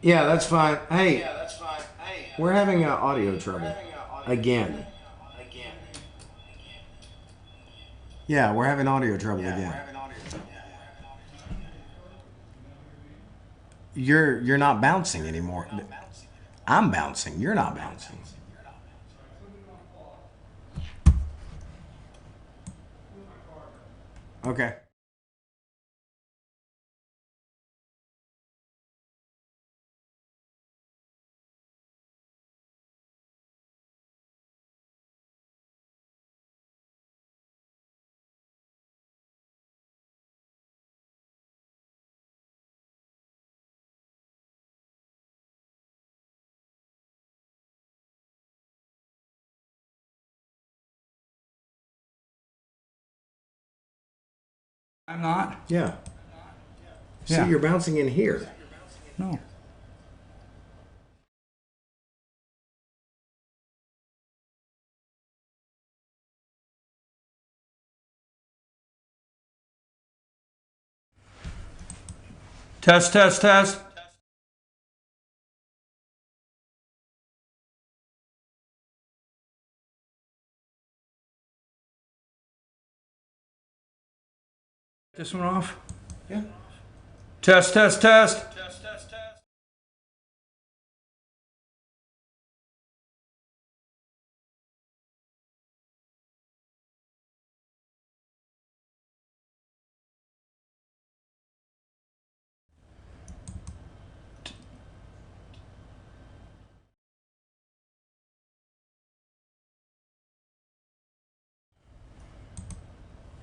Yeah, that's fine. Hey, we're having audio trouble again. Yeah, we're having audio trouble again. You're not bouncing anymore. I'm bouncing. You're not bouncing. Okay. I'm not. Yeah. See, Yeah. you're bouncing in here. No. Test, test, test. This one off. Yeah. Test, test, test.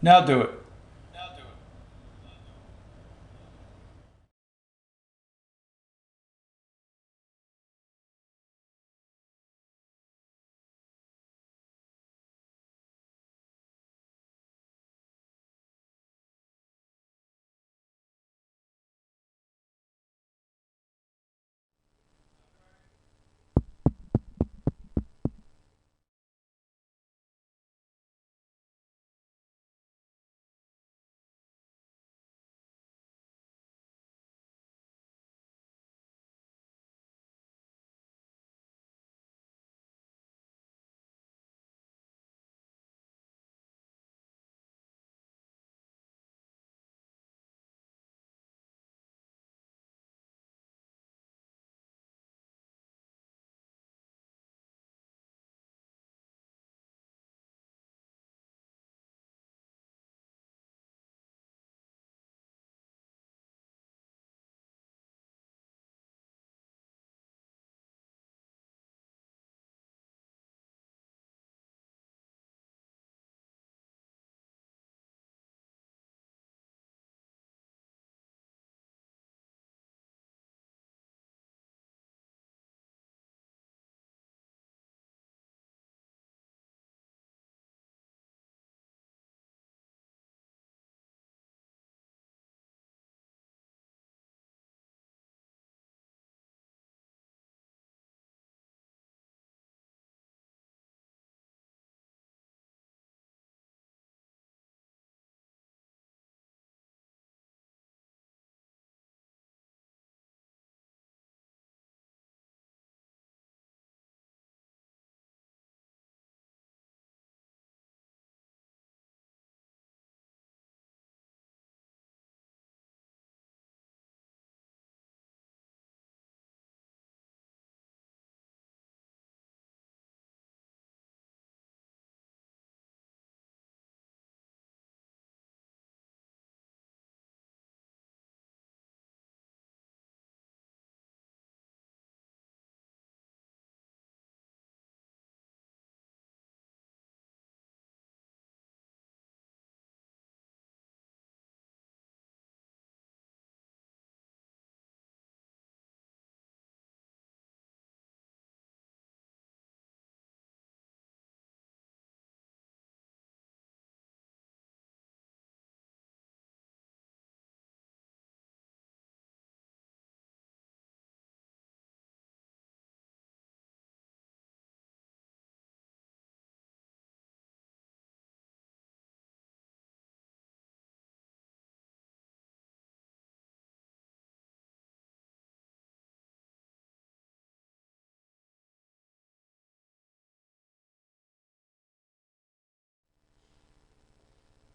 Now do it.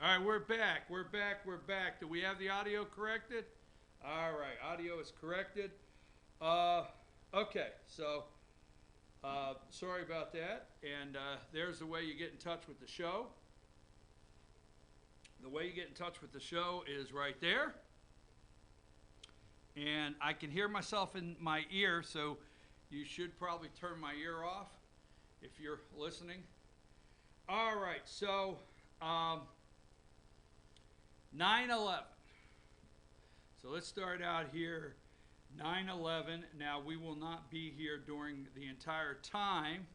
All right, we're back. We're back. We're back. Do we have the audio corrected? All right, audio is corrected. Okay, so sorry about that. And there's the way you get in touch with the show. The way you get in touch with the show is right there. And I can hear myself in my ear, so you should probably turn my ear off if you're listening. All right, so 9/11. So let's start out here. 9/11. Now, we will not be here during the entire time,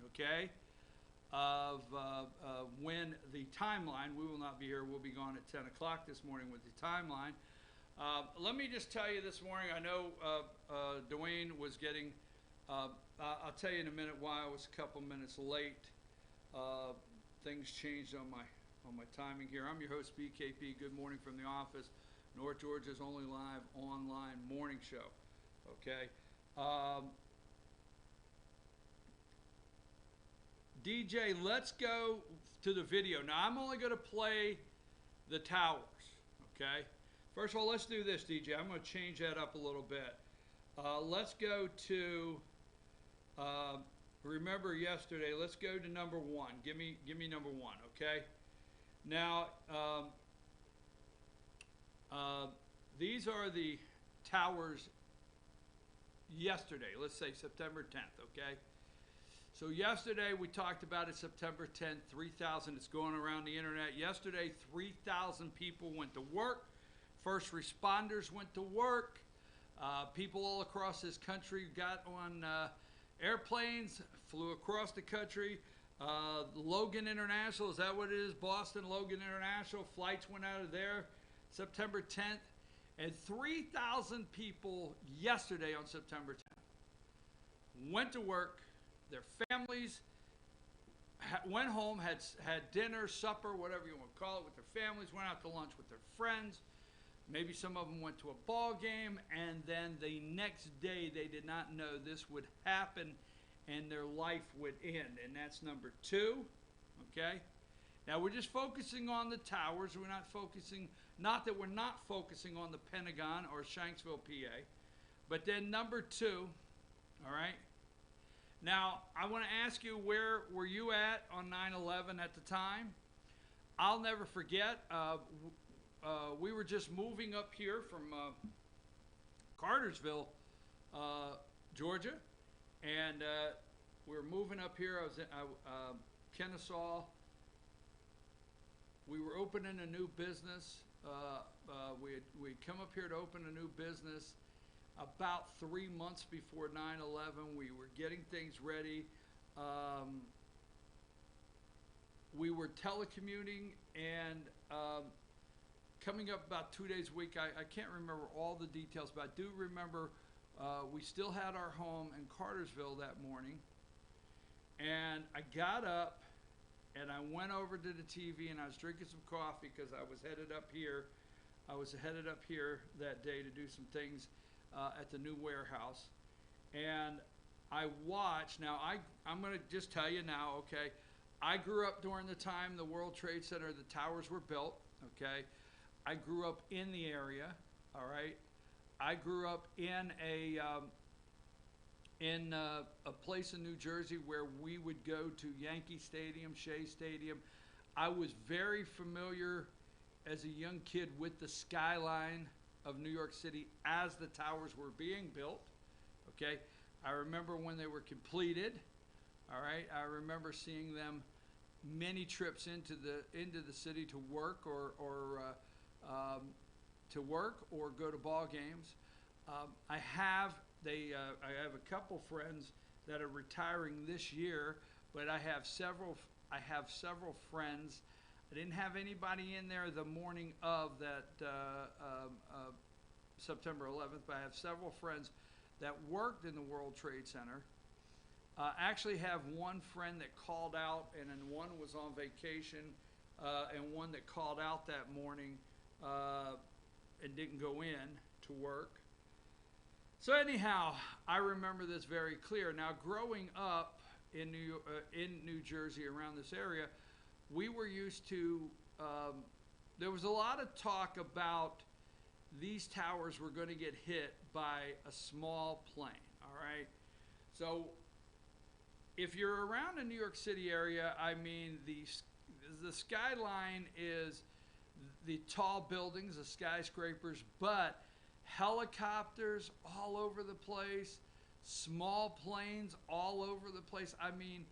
okay, of when the timeline. We will not be here. We'll be gone at 10 o'clock this morning with the timeline. Let me just tell you this morning, I know Dwayne was getting, I'll tell you in a minute why I was a couple minutes late. Things changed on my timing here. I'm your host, BKP. Good morning from the office. North Georgia's only live online morning show. Okay. DJ, let's go to the video. Now, I'm only going to play the towers. Okay. First of all, let's do this, DJ. I'm going to change that up a little bit. Let's go to, remember yesterday, let's go to number one. Give me number one, okay? Now, these are the towers yesterday. Let's say September 10th, okay? So yesterday we talked about it, September 10th, 3,000. It's going around the internet. Yesterday, 3,000 people went to work. First responders went to work. People all across this country got on airplanes, flew across the country. Logan International, is that what it is? Boston Logan International, flights went out of there September 10th. And 3,000 people yesterday on September 10th went to work. Their families went home, had dinner, supper, whatever you want to call it, with their families, went out to lunch with their friends. Maybe some of them went to a ball game, and then the next day they did not know this would happen and their life would end. And that's number two, okay? Now, we're just focusing on the towers. We're not focusing, not that we're not focusing on the Pentagon or Shanksville, PA. But then number two, all right? Now, I want to ask you, where were you at on 9/11 at the time? I'll never forget. We were just moving up here from Cartersville, Georgia, and we were moving up here. I was in Kennesaw. We were opening a new business. We'd come up here to open a new business about 3 months before 9/11. We were getting things ready. We were telecommuting and coming up about 2 days a week. I can't remember all the details, but I do remember we still had our home in Cartersville that morning. And I got up and I went over to the TV and I was drinking some coffee because I was headed up here. I was headed up here that day to do some things at the new warehouse. And I watched. Now, I'm going to just tell you now, okay, I grew up during the time the World Trade Center, the towers were built, okay? I grew up in the area, all right? I grew up in a place in New Jersey where we would go to Yankee Stadium, Shea Stadium. I was very familiar as a young kid with the skyline of New York City as the towers were being built, okay? I remember when they were completed, all right? I remember seeing them many trips into the city to work or go to ball games. I have a couple friends that are retiring this year, but I have several friends. I didn't have anybody in there the morning of that September 11th, but I have several friends that worked in the World Trade Center. I actually have one friend that called out, and then one was on vacation, and one that called out that morning and didn't go in to work. So anyhow, I remember this very clear. Now, growing up in New Jersey, around this area, we were used to, there was a lot of talk about these towers were going to get hit by a small plane, all right? So if you're around the New York City area, I mean, the skyline is the tall buildings, the skyscrapers, but helicopters all over the place, small planes all over the place. I mean,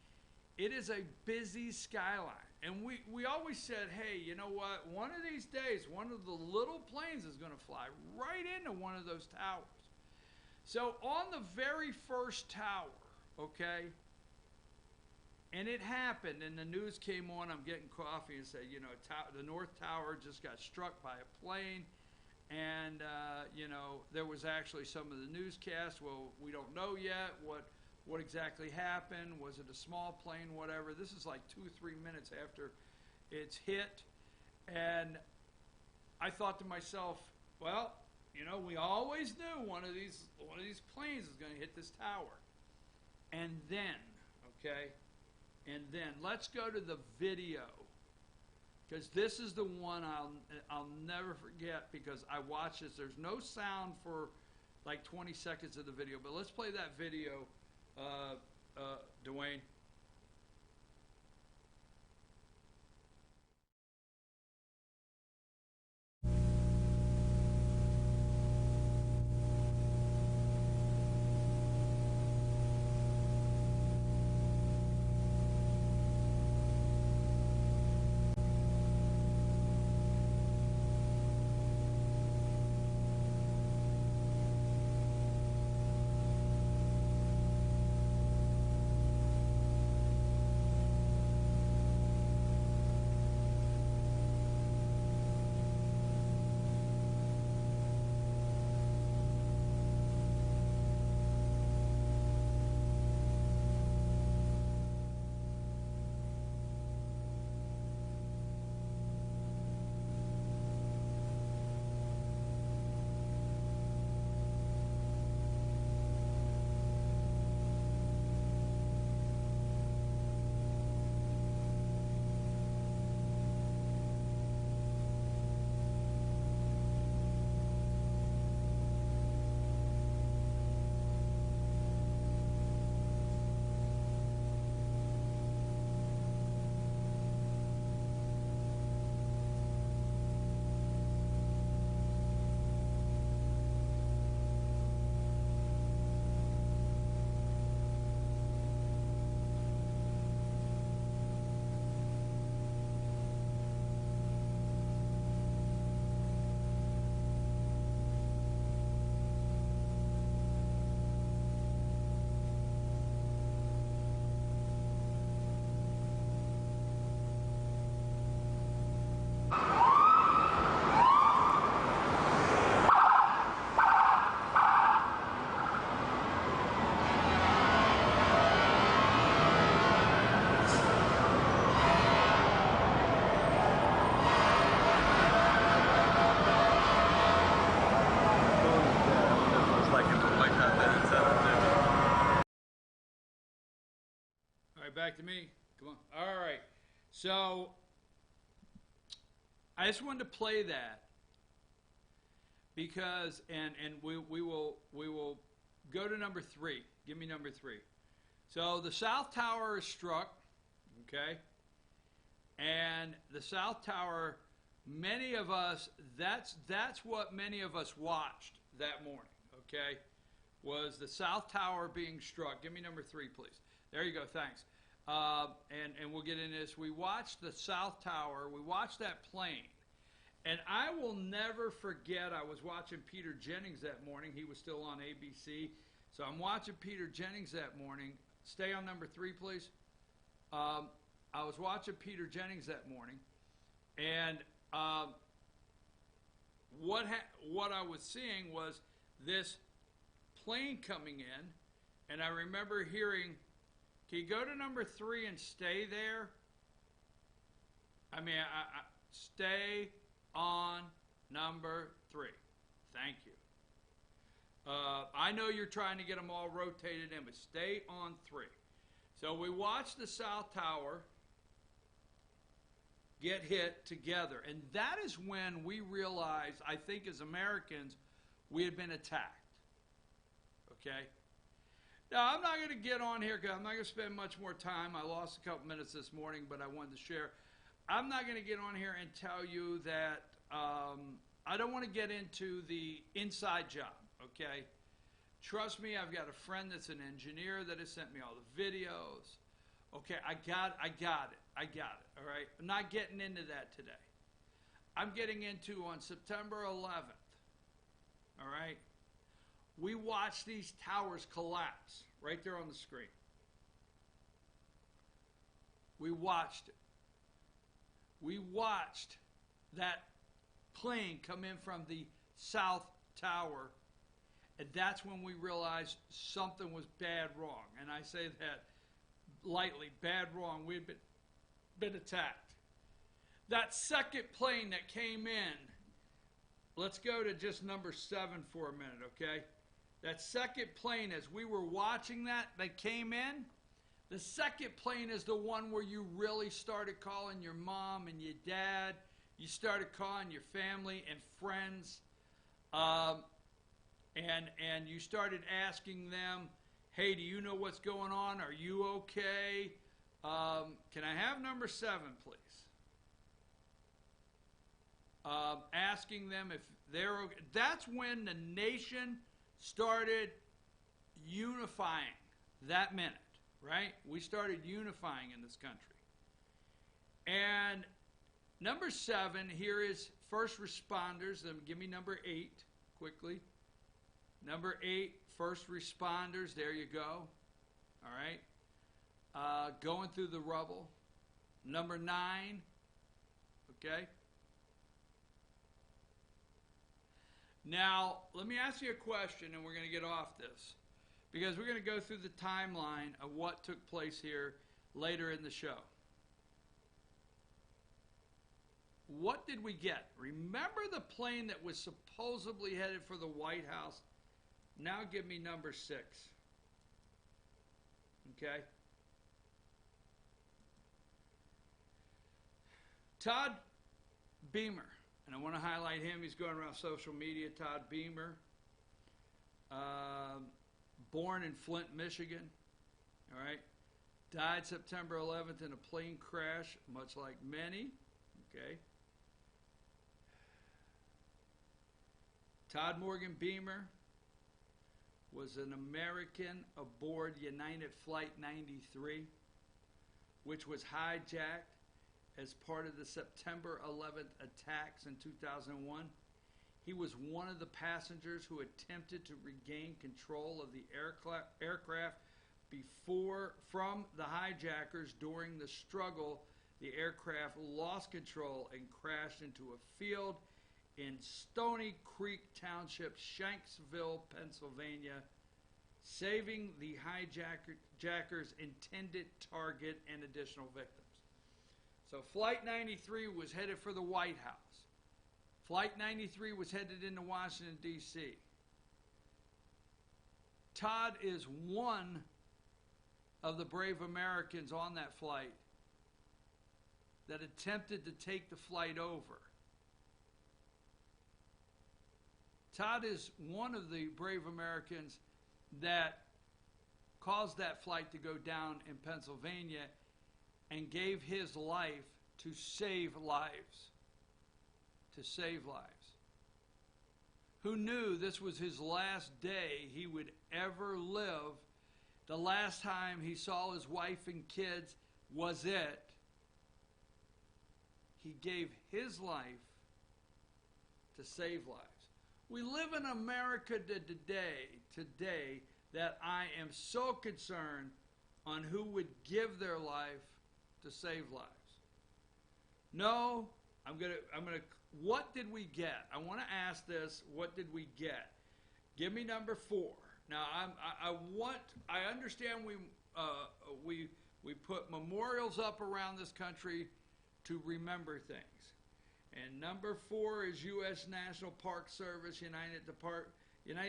it is a busy skyline. And we always said, hey, you know what? One of these days, one of the little planes is going to fly right into one of those towers. So on the very first tower, okay, and it happened, and the news came on, I'm getting coffee, and said, you know, the North Tower just got struck by a plane, and, you know, there was actually some of the newscasts. Well, we don't know yet what exactly happened. Was it a small plane, whatever? This is like 2-3 minutes after it's hit, and I thought to myself, well, you know, we always knew one of these planes is going to hit this tower. And then, okay, and then let's go to the video, because this is the one I'll never forget, because I watched this. There's no sound for like 20 seconds of the video, but let's play that video, Dwayne. Back to me. Come on. All right. So I just wanted to play that because, and we will go to number 3. Give me number 3. So the South Tower is struck, okay, and the South Tower, many of us, that's what many of us watched that morning, okay, was the South Tower being struck. Give me number 3, please. There you go. Thanks. And we'll get into this. We watched the South Tower. We watched that plane. And I will never forget, I was watching Peter Jennings that morning. He was still on ABC. So I'm watching Peter Jennings that morning. Stay on number 3, please. I was watching Peter Jennings that morning. And what I was seeing was this plane coming in. And I remember hearing, can you go to number 3 and stay there? I mean, stay on number 3. Thank you. I know you're trying to get them all rotated in, but stay on 3. So we watched the South Tower get hit together. And that is when we realized, I think as Americans, we had been attacked. Okay? Now, I'm not going to get on here because I'm not going to spend much more time. I lost a couple minutes this morning, but I wanted to share. I'm not going to get on here and tell you that I don't want to get into the inside job, okay? Trust me, I've got a friend that's an engineer that has sent me all the videos. Okay, I got it, all right? I'm not getting into that today. I'm getting into on September 11th, all right? We watched these towers collapse right there on the screen. We watched it. We watched that plane come in from the South Tower, and that's when we realized something was bad wrong. And I say that lightly, bad wrong. We had been attacked. That second plane that came in, let's go to just number 7 for a minute, okay? That second plane, as we were watching that came in, the second plane is the one where you really started calling your mom and your dad. You started calling your family and friends. And you started asking them, hey, do you know what's going on? Are you okay? Can I have number 7, please? Asking them if they're okay. That's when the nation started unifying that minute, right? We started unifying in this country. And number 7 here is first responders. Give me number 8 quickly. Number 8, first responders. There you go. All right. Going through the rubble. Number 9. Okay. Now, let me ask you a question, and we're going to get off this, because we're going to go through the timeline of what took place here later in the show. What did we get? Remember the plane that was supposedly headed for the White House? Now give me number 6. Okay? Todd Beamer. And I want to highlight him. He's going around social media. Todd Beamer. Born in Flint, Michigan. All right? Died September 11th in a plane crash, much like many. Okay? Todd Morgan Beamer was an American aboard United Flight 93, which was hijacked as part of the September 11th attacks in 2001. He was one of the passengers who attempted to regain control of the aircraft from the hijackers. During the struggle, the aircraft lost control and crashed into a field in Stony Creek Township, Shanksville, Pennsylvania, saving the hijackers' intended target and additional victims. So Flight 93 was headed for the White House. Flight 93 was headed into Washington, D.C. Todd is one of the brave Americans on that flight that attempted to take the flight over. Todd is one of the brave Americans that caused that flight to go down in Pennsylvania and gave his life to save lives. To save lives. Who knew this was his last day he would ever live? The last time he saw his wife and kids was it. He gave his life to save lives. We live in America today that I am so concerned on who would give their life to save lives. No, I'm gonna. What did we get? I want to ask this. What did we get? Give me number 4. Now, I understand we put memorials up around this country to remember things. And number 4 is U.S. National Park Service, United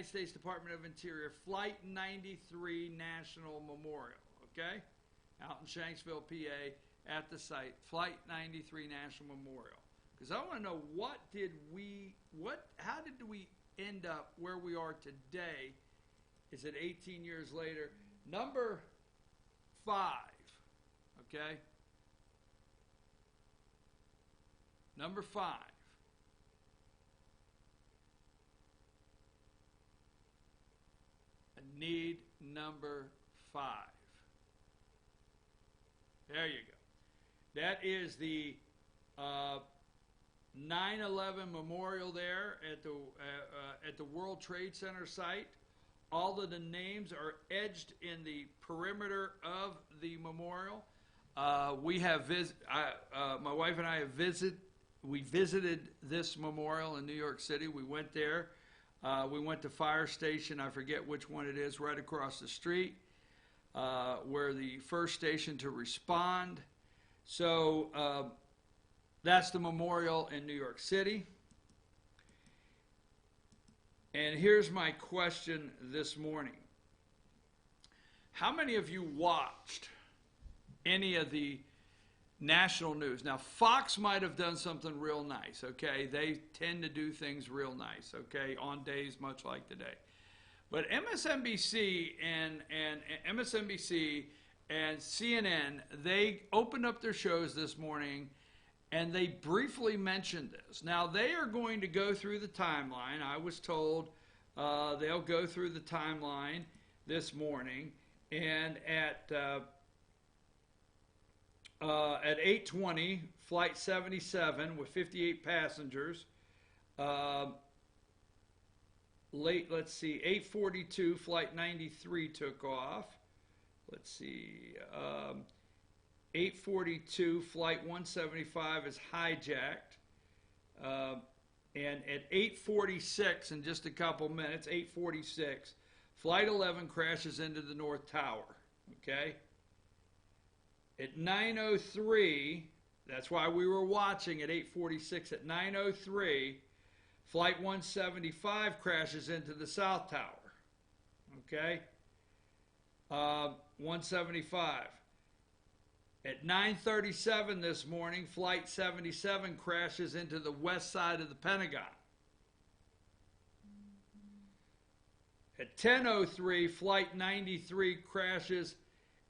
States Department of Interior, Flight 93 National Memorial, okay? Out in Shanksville, PA. at the site, Flight 93 National Memorial. Because I want to know how did we end up where we are today? Is it 18 years later? Number 5, okay? Number 5. I need number 5. There you go. That is the 9/11 memorial there at the World Trade Center site. All of the names are edged in the perimeter of the memorial. We have my wife and I have visited this memorial in New York City. We went there. We went to fire station, I forget which one it is, right across the street, where the first station to respond. So that's the memorial in New York City. And here's my question this morning. How many of you watched any of the national news? Now, Fox might have done something real nice, okay? They tend to do things real nice, okay, on days much like today. But MSNBC and CNN, they opened up their shows this morning and they briefly mentioned this. Now, they are going to go through the timeline. I was told they'll go through the timeline this morning. And at 8:20, Flight 77 with 58 passengers. Let's see, 8:42, Flight 93 took off. Let's see, 8:42, Flight 175 is hijacked. And at 8:46, in just a couple minutes, 8:46, Flight 11 crashes into the North Tower, okay? At 9:03, that's why we were watching at 8:46, at 9:03, Flight 175 crashes into the South Tower, okay? 175. At 9:37 this morning, Flight 77 crashes into the west side of the Pentagon. At 10:03, Flight 93 crashes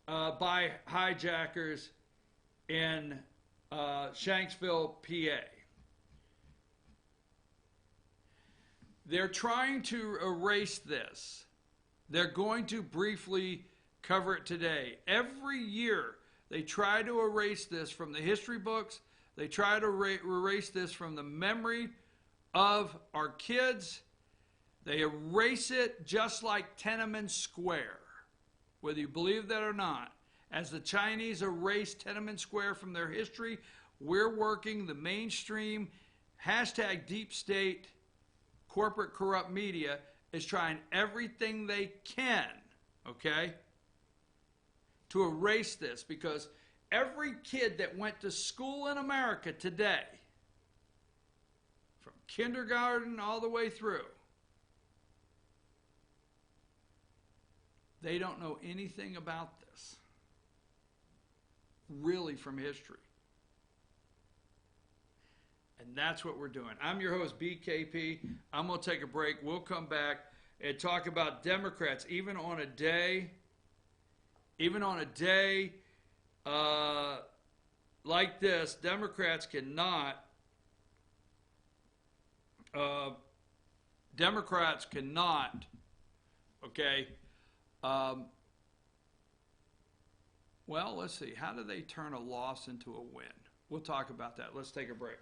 by hijackers in Shanksville, PA. They're trying to erase this. They're going to briefly cover it today. Every year, they try to erase this from the history books. They try to erase this from the memory of our kids. They erase it just like Tiananmen Square, whether you believe that or not. As the Chinese erase Tiananmen Square from their history, we're working the mainstream hashtag deep state corporate corrupt media is trying everything they can, okay, to erase this, because every kid that went to school in America today, from kindergarten all the way through, they don't know anything about this, really, from history. And that's what we're doing. I'm your host, BKP. I'm going to take a break. We'll come back and talk about Democrats, even on a day like this. Democrats cannot, okay, well, let's see. How do they turn a loss into a win? We'll talk about that. Let's take a break.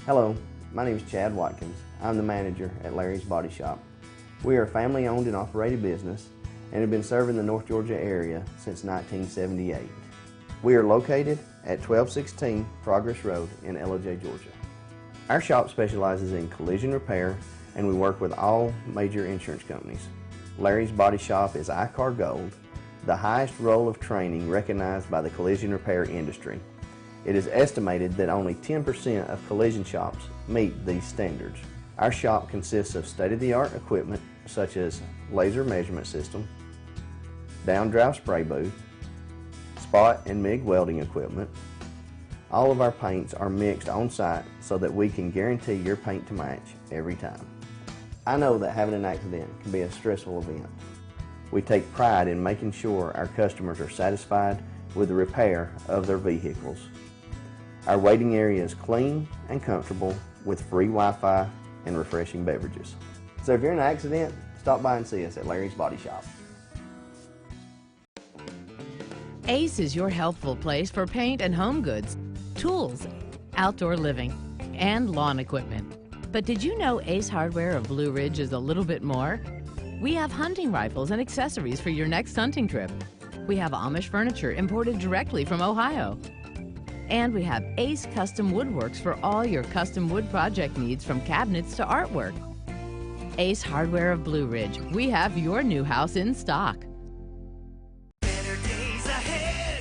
Hello, my name is Chad Watkins. I'm the manager at Larry's Body Shop. We are a family-owned and operated business and have been serving the North Georgia area since 1978. We are located at 1216 Progress Road in LOJ, Georgia. Our shop specializes in collision repair, and we work with all major insurance companies. Larry's Body Shop is ICAR Gold, the highest role of training recognized by the collision repair industry. It is estimated that only 10% of collision shops meet these standards. Our shop consists of state-of-the-art equipment such as laser measurement system, down-drive spray booth, spot and MIG welding equipment. All of our paints are mixed on site so that we can guarantee your paint to match every time. I know that having an accident can be a stressful event. We take pride in making sure our customers are satisfied with the repair of their vehicles. Our waiting area is clean and comfortable with free Wi-Fi and refreshing beverages. So if you're in an accident, stop by and see us at Larry's Body Shop. Ace is your healthful place for paint and home goods, tools, outdoor living, and lawn equipment. But did you know Ace Hardware of Blue Ridge is a little bit more? We have hunting rifles and accessories for your next hunting trip. We have Amish furniture imported directly from Ohio. And we have Ace Custom Woodworks for all your custom wood project needs, from cabinets to artwork. Ace Hardware of Blue Ridge, we have your new house in stock.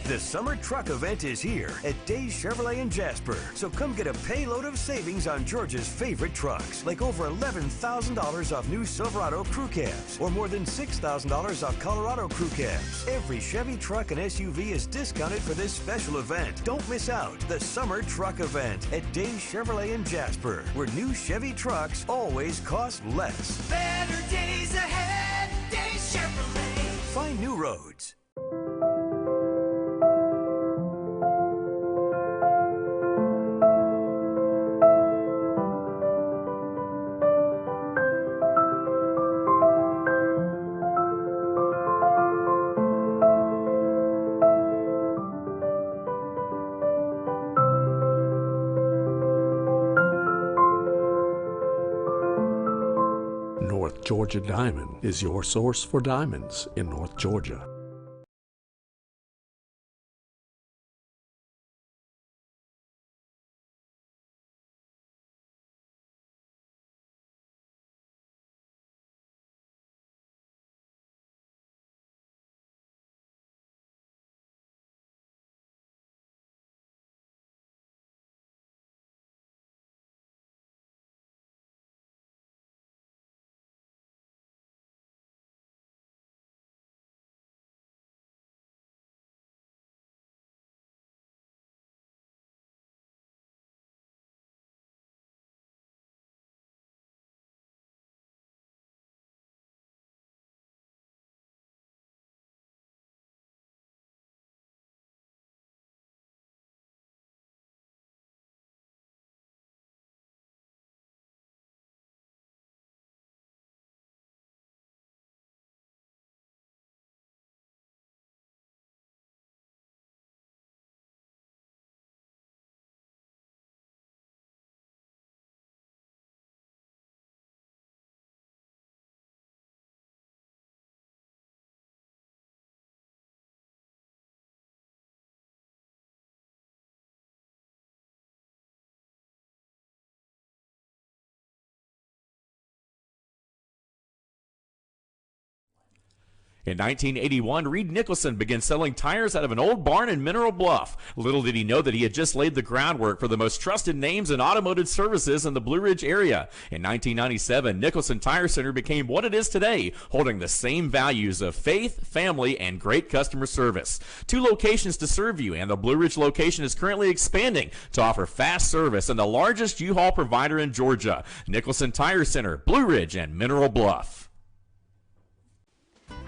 The summer truck event is here at Days Chevrolet in Jasper. So come get a payload of savings on Georgia's favorite trucks, like over $11,000 off new Silverado crew cabs, or more than $6,000 off Colorado crew cabs. Every Chevy truck and SUV is discounted for this special event. Don't miss out. The summer truck event at Days Chevrolet in Jasper, where new Chevy trucks always cost less. Better days ahead, Days Chevrolet. Find new roads. North Georgia Diamond is your source for diamonds in North Georgia. In 1981, Reed Nicholson began selling tires out of an old barn in Mineral Bluff. Little did he know that he had just laid the groundwork for the most trusted names in automotive services in the Blue Ridge area. In 1997, Nicholson Tire Center became what it is today, holding the same values of faith, family, and great customer service. 2 locations to serve you, and the Blue Ridge location is currently expanding to offer fast service and the largest U-Haul provider in Georgia. Nicholson Tire Center, Blue Ridge, and Mineral Bluff.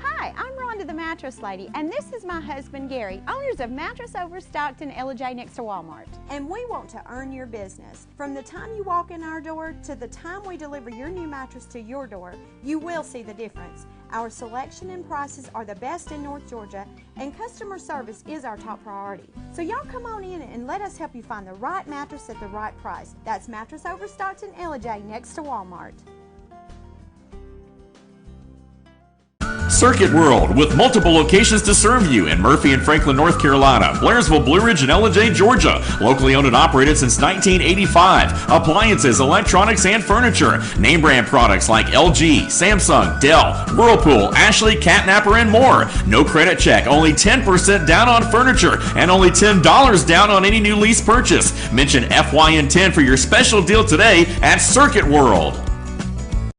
Hi, I'm Rhonda the Mattress Lady, and this is my husband Gary, owners of Mattress Overstocked in Ella next to Walmart. And we want to earn your business. From the time you walk in our door to the time we deliver your new mattress to your door, you will see the difference. Our selection and prices are the best in North Georgia, and customer service is our top priority. So y'all come on in and let us help you find the right mattress at the right price. That's Mattress Overstocked in Ella next to Walmart. Circuit World, with multiple locations to serve you in Murphy and Franklin, North Carolina, Blairsville, Blue Ridge, and Ellijay, Georgia. Locally owned and operated since 1985. Appliances, electronics, and furniture. Name brand products like LG, Samsung, Dell, Whirlpool, Ashley, Catnapper, and more. No credit check, only 10% down on furniture, and only $10 down on any new lease purchase. Mention FYN10 for your special deal today at Circuit World.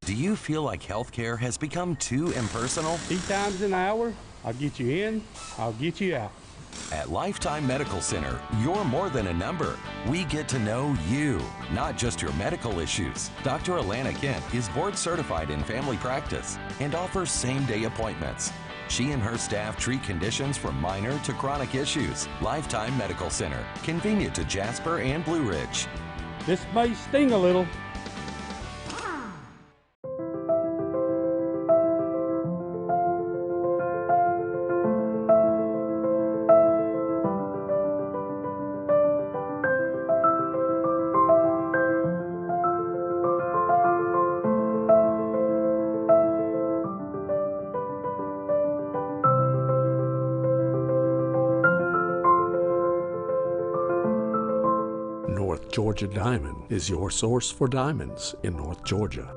Do you feel like healthcare has become too impersonal? 3 times an hour, I'll get you in, I'll get you out. At Lifetime Medical Center, you're more than a number. We get to know you, not just your medical issues. Dr. Alana Kent is board certified in family practice and offers same-day appointments. She and her staff treat conditions from minor to chronic issues. Lifetime Medical Center, convenient to Jasper and Blue Ridge. This may sting a little. North Georgia Diamond is your source for diamonds in North Georgia.